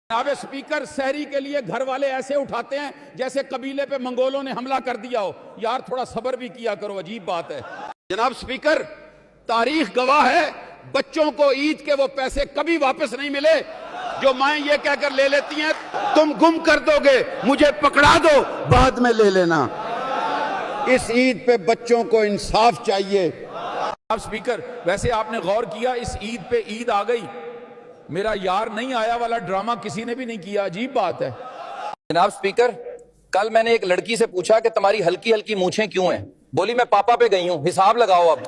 जनाब स्पीकर, सहरी के लिए घर वाले ऐसे उठाते हैं जैसे कबीले पे मंगोलों ने हमला कर दिया हो। यार थोड़ा सब्र भी किया करो, अजीब बात है। जनाब स्पीकर, तारीख गवाह है, बच्चों को ईद के वो पैसे कभी वापस नहीं मिले जो माएं ये कहकर ले लेती हैं तुम गुम कर दोगे, मुझे पकड़ा दो, बाद में ले लेना। इस ईद पे बच्चों को इंसाफ चाहिए। जनाब स्पीकर, वैसे आपने गौर किया, इस ईद पे ईद आ गई, मेरा यार नहीं आया वाला ड्रामा किसी ने भी नहीं किया, अजीब बात है। जनाब स्पीकर, कल मैंने एक लड़की से पूछा कि तुम्हारी हल्की हल्की मूंछें क्यों हैं? बोली मैं पापा पे गई हूं, हिसाब लगाओ अब।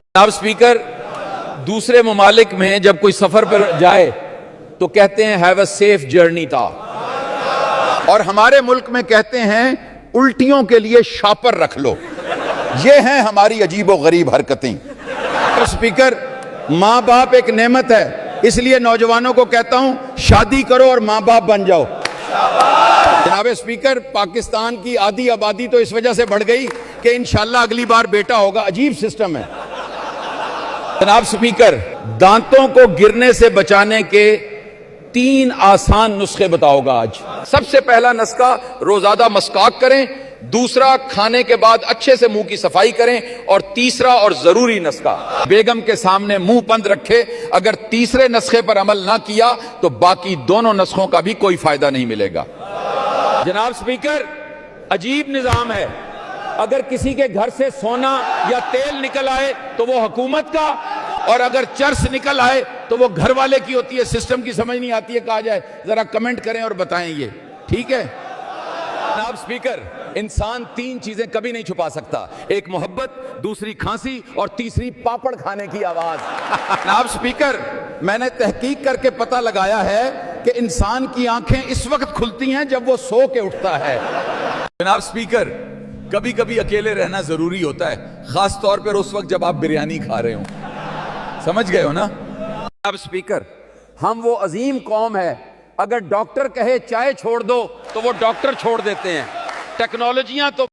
जनाब स्पीकर, दूसरे ममालिक में जब कोई सफर पर जाए तो कहते हैं हैव अ सेफ जर्नी था, और हमारे मुल्क में कहते हैं उल्टियों के लिए शॉपर रख लो। ये हैं हमारी अजीबो गरीब हरकतें। तो स्पीकर, माँ बाप एक नेमत है, इसलिए नौजवानों को कहता हूं शादी करो और माँ बाप बन जाओ। जनाब स्पीकर, पाकिस्तान की आधी आबादी तो इस वजह से बढ़ गई कि इंशाल्लाह अगली बार बेटा होगा। अजीब सिस्टम है। जनाब स्पीकर, दांतों को गिरने से बचाने के 3 आसान नुस्खे बताओगा आज। सबसे पहला नुस्खा, रोजादा मस्काक करें। दूसरा, खाने के बाद अच्छे से मुंह की सफाई करें। और तीसरा और जरूरी नुस्खा, बेगम के सामने मुंह बंद रखे। अगर तीसरे नुस्खे पर अमल ना किया तो बाकी दोनों नुस्खों का भी कोई फायदा नहीं मिलेगा। जनाब स्पीकर, अजीब निजाम है, अगर किसी के घर से सोना या तेल निकल आए तो वो हुकूमत का, और अगर चर्स निकल आए तो वो घर वाले की होती है। सिस्टम की समझ नहीं आती है, कहा जाए। जरा कमेंट करें और बताएं, ये ठीक है? जनाब स्पीकर, इंसान 3 चीजें कभी नहीं छुपा सकता, एक मोहब्बत, दूसरी खांसी और तीसरी पापड़ खाने की आवाज। जनाब स्पीकर, मैंने तहकीक करके पता लगाया है कि इंसान की आंखें इस वक्त खुलती हैं जब वो सो के उठता है। जनाब स्पीकर, कभी कभी अकेले रहना जरूरी होता है, खास तौर पर उस वक्त जब आप बिरयानी खा रहे हो। समझ गए हो ना? जनाब स्पीकर, हम वो अजीम कौम है, अगर डॉक्टर कहे चाय छोड़ दो तो वो डॉक्टर छोड़ देते हैं। टेक्नोलॉजियां तो